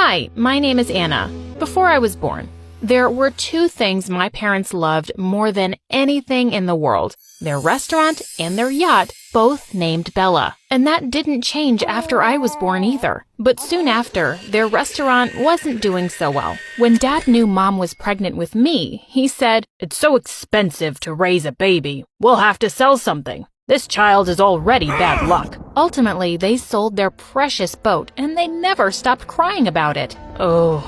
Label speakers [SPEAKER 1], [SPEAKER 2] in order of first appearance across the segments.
[SPEAKER 1] Hi, my name is Anna. Before I was born, there were two things my parents loved more than anything in the world: their restaurant and their yacht, both named Bella. And that didn't change after I was born either. But soon after, their restaurant wasn't doing so well. When Dad knew Mom was pregnant with me, he said, "It's so expensive to raise a baby. We'll have to sell something. This child is already bad luck." Ultimately, they sold their precious boat, and they never stopped crying about it. Oh,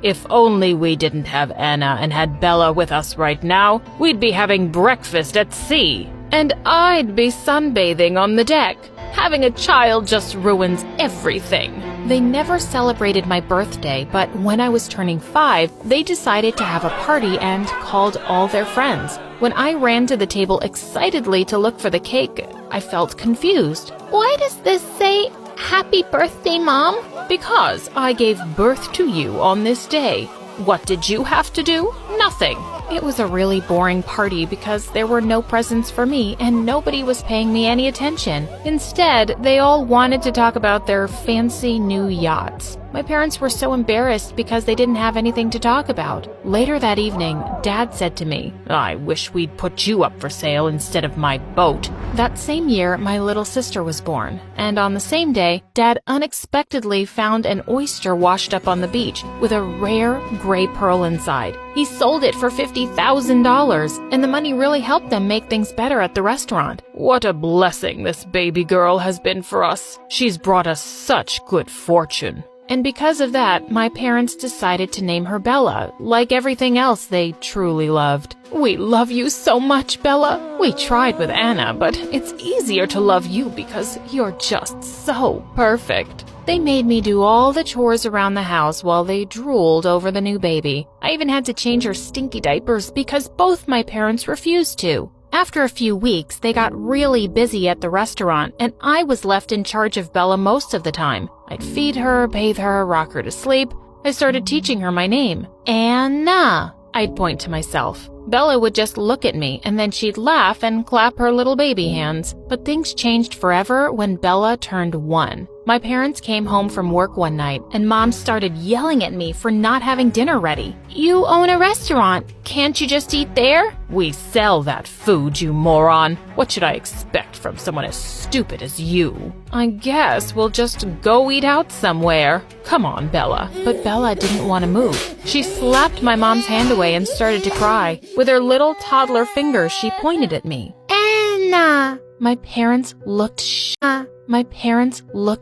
[SPEAKER 1] if only we didn't have Anna and had Bella with us right now, we'd be having breakfast at sea. And I'd be sunbathing on the deck. Having a child just ruins everything. They never celebrated my birthday, but when I was turning 5, they decided to have a party and called all their friends. When I ran to the table excitedly to look for the cake, I felt confused. "Why does this say, 'Happy Birthday, Mom'?" "Because I gave birth to you on this day. What did you have to do? Nothing." It was a really boring party because there were no presents for me and nobody was paying me any attention. Instead, they all wanted to talk about their fancy new yachts. My parents were so embarrassed because they didn't have anything to talk about. Later that evening, Dad said to me, "I wish we'd put you up for sale instead of my boat." That same year, my little sister was born. And on the same day, Dad unexpectedly found an oyster washed up on the beach with a rare gray pearl inside. He sold it for $50,000, and the money really helped them make things better at the restaurant. "What a blessing this baby girl has been for us. She's brought us such good fortune." And because of that, my parents decided to name her Bella, like everything else they truly loved. "We love you so much, Bella. We tried with Anna, but it's easier to love you because you're just so perfect." They made me do all the chores around the house while they drooled over the new baby. I even had to change her stinky diapers because both my parents refused to. After a few weeks, they got really busy at the restaurant, and I was left in charge of Bella most of the time. I'd feed her, bathe her, rock her to sleep. I started teaching her my name. "Anna," I'd point to myself. Bella would just look at me, and then she'd laugh and clap her little baby hands. But things changed forever when Bella turned 1. My parents came home from work one night, and Mom started yelling at me for not having dinner ready. "You own a restaurant. Can't you just eat there?" "We sell that food, you moron. What should I expect from someone as stupid as you?" "I guess we'll just go eat out somewhere. Come on, Bella." But Bella didn't want to move. She slapped my mom's hand away and started to cry. With her little toddler fingers, she pointed at me. "Anna!" My parents looked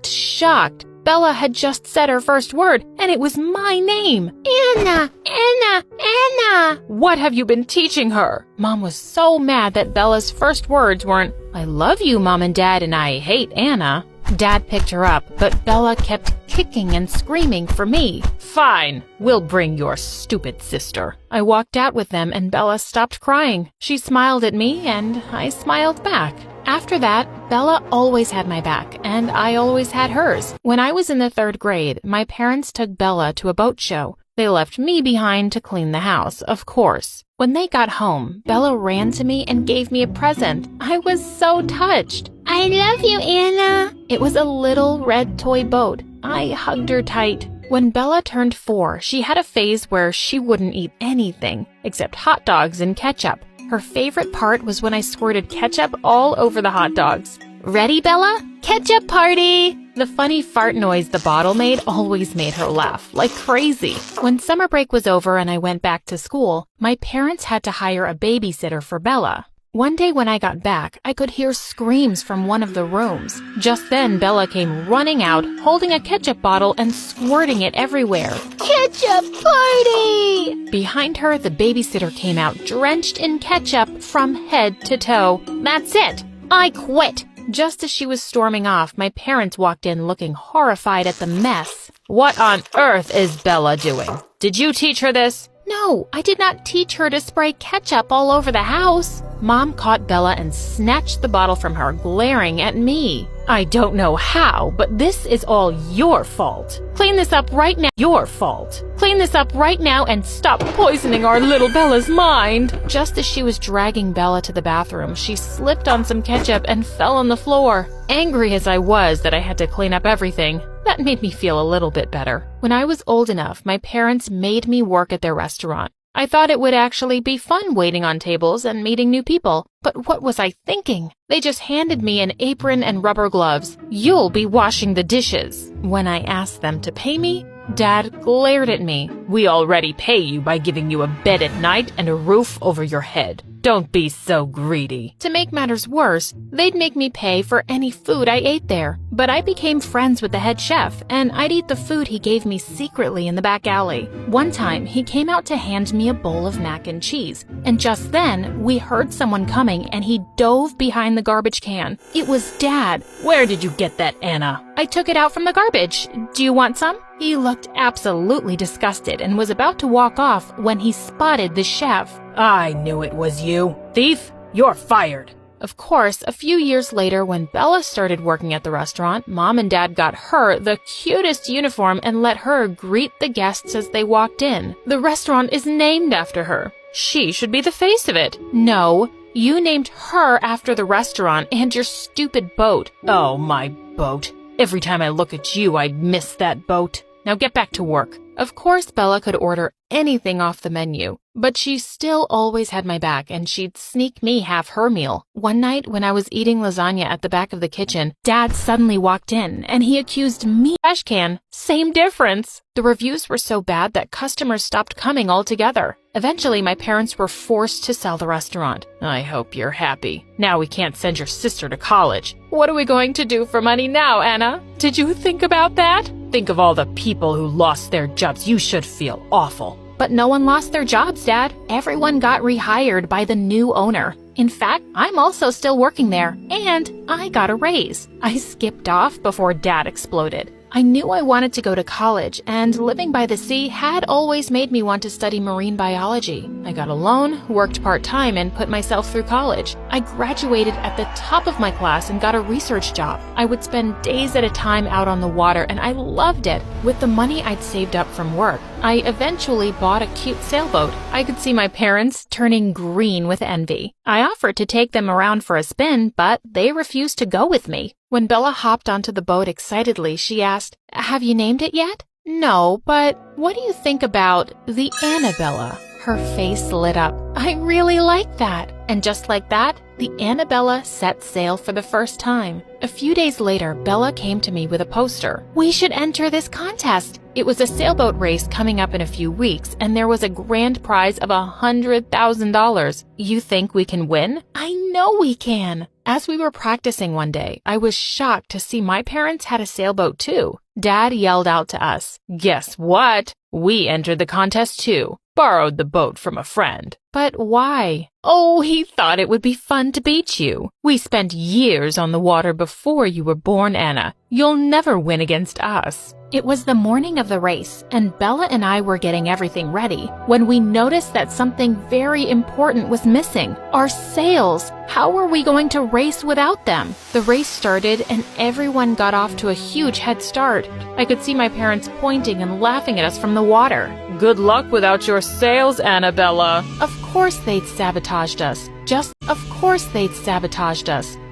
[SPEAKER 1] shocked. Bella had just said her first word, and it was my name. "Anna! Anna! Anna!" "What have you been teaching her?" Mom was so mad that Bella's first words weren't, "I love you, Mom and Dad, and I hate Anna." Dad picked her up, but Bella kept kicking and screaming for me. "Fine, we'll bring your stupid sister." I walked out with them, and Bella stopped crying. She smiled at me, and I smiled back. After that, Bella always had my back, and I always had hers. When I was in the 3rd grade, my parents took Bella to a boat show. They left me behind to clean the house, of course. When they got home, Bella ran to me and gave me a present. I was so touched. "I love you, Anna." It was a little red toy boat. I hugged her tight. When Bella turned 4, she had a phase where she wouldn't eat anything except hot dogs and ketchup. Her favorite part was when I squirted ketchup all over the hot dogs. "Ready, Bella? Ketchup party!" The funny fart noise the bottle made always made her laugh like crazy. When summer break was over and I went back to school, my parents had to hire a babysitter for Bella. One day when I got back, I could hear screams from one of the rooms. Just then, Bella came running out, holding a ketchup bottle and squirting it everywhere. "Ketchup party!" Behind her, the babysitter came out, drenched in ketchup from head to toe. "That's it! I quit!" Just as she was storming off, my parents walked in looking horrified at the mess. "What on earth is Bella doing? Did you teach her this?" "No, I did not teach her to spray ketchup all over the house." Mom caught Bella and snatched the bottle from her, glaring at me. I don't know how, but this is all your fault. Clean this up right now. Your fault. Clean this up right now and stop poisoning our little Bella's mind. Just as she was dragging Bella to the bathroom, she slipped on some ketchup and fell on the floor. Angry as I was that I had to clean up everything, that made me feel a little bit better. When I was old enough, my parents made me work at their restaurant. I thought it would actually be fun waiting on tables and meeting new people. But what was I thinking? They just handed me an apron and rubber gloves. You'll be washing the dishes. When I asked them to pay me, Dad glared at me. We already pay you by giving you a bed at night and a roof over your head. Don't be so greedy. To make matters worse, they'd make me pay for any food I ate there. But I became friends with the head chef, and I'd eat the food he gave me secretly in the back alley. One time, he came out to hand me a bowl of mac and cheese, and just then, we heard someone coming and he dove behind the garbage can. It was Dad. Where did you get that, Anna? I took it out from the garbage. Do you want some? He looked absolutely disgusted and was about to walk off when he spotted the chef. I knew it was you. Thief, you're fired. Of course, a few years later, when Bella started working at the restaurant, Mom and Dad got her the cutest uniform and let her greet the guests as they walked in. The restaurant is named after her. She should be the face of it. No, you named her after the restaurant and your stupid boat. Oh, my boat. Every time I look at you, I miss that boat. Now get back to work. Of course, Bella could order anything off the menu, but she still always had my back and she'd sneak me half her meal. One night when I was eating lasagna at the back of the kitchen, Dad suddenly walked in and he accused me of trash can. Same difference. The reviews were so bad that customers stopped coming altogether. Eventually, my parents were forced to sell the restaurant. I hope you're happy. Now we can't send your sister to college. What are we going to do for money now, Anna? Did you think about that? Think of all the people who lost their jobs. You should feel awful. But no one lost their jobs, Dad. Everyone got rehired by the new owner. In fact, I'm also still working there, and I got a raise. I skipped off before Dad exploded. I knew I wanted to go to college, and living by the sea had always made me want to study marine biology. I got a loan, worked part-time, and put myself through college. I graduated at the top of my class and got a research job. I would spend days at a time out on the water, and I loved it. With the money I'd saved up from work, I eventually bought a cute sailboat. I could see my parents turning green with envy. I offered to take them around for a spin, but they refused to go with me. When Bella hopped onto the boat excitedly, she asked, "Have you named it yet?" "No, but what do you think about the Annabella?" Her face lit up. I really like that. And just like that, the Annabella set sail for the first time. A few days later, Bella came to me with a poster. "We should enter this contest." It was a sailboat race coming up in a few weeks, and there was a grand prize of $100,000. You think we can win? I know we can. As we were practicing one day, I was shocked to see my parents had a sailboat too. Dad yelled out to us, "Guess what? We entered the contest too. Borrowed the boat from a friend." "But why?" "Oh, he thought it would be fun to beat you. We spent years on the water before you were born, Anna. You'll never win against us." It was the morning of the race, and Bella and I were getting everything ready when we noticed that something very important was missing. Our sails. How were we going to race without them? The race started, and everyone got off to a huge head start. I could see my parents pointing and laughing at us from the water. "Good luck without your sails, Annabella." Of course they'd sabotaged us.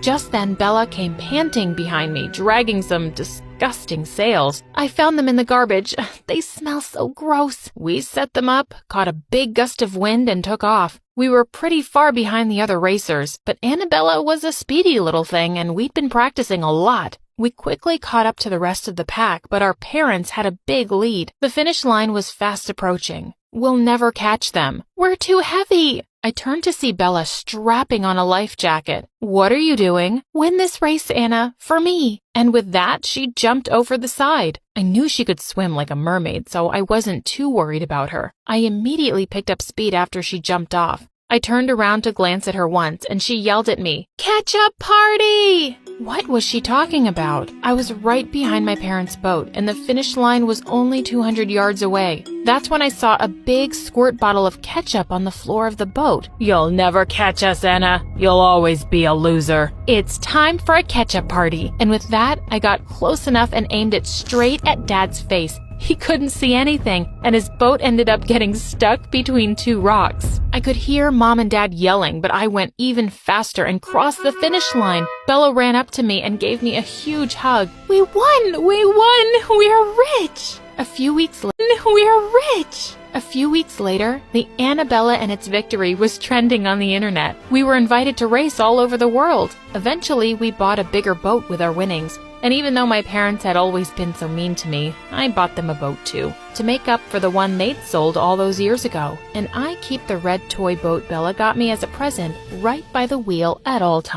[SPEAKER 1] Just then, Bella came panting behind me, dragging some disgusting sails. I found them in the garbage. They smell so gross. We set them up, caught a big gust of wind, and took off. We were pretty far behind the other racers, but Annabella was a speedy little thing, and we'd been practicing a lot. We quickly caught up to the rest of the pack, but our parents had a big lead. The finish line was fast approaching. We'll never catch them. We're too heavy. I turned to see Bella strapping on a life jacket. "What are you doing?" "Win this race, Anna, for me." And with that, she jumped over the side. I knew she could swim like a mermaid, so I wasn't too worried about her. I immediately picked up speed after she jumped off. I turned around to glance at her once, and she yelled at me, "Catch-up party!" What was she talking about? I was right behind my parents' boat, and the finish line was only 200 yards away. That's when I saw a big squirt bottle of ketchup on the floor of the boat. "You'll never catch us, Anna. You'll always be a loser. It's time for a ketchup party." And with that, I got close enough and aimed it straight at Dad's face. He couldn't see anything, and his boat ended up getting stuck between two rocks. I could hear Mom and Dad yelling, but I went even faster and crossed the finish line. Bella ran up to me and gave me a huge hug. "We won! We won! We're rich!" A few weeks later, the Annabella and its victory was trending on the internet. We were invited to race all over the world. Eventually, we bought a bigger boat with our winnings. And even though my parents had always been so mean to me, I bought them a boat too, to make up for the one they'd sold all those years ago. And I keep the red toy boat Bella got me as a present right by the wheel at all times.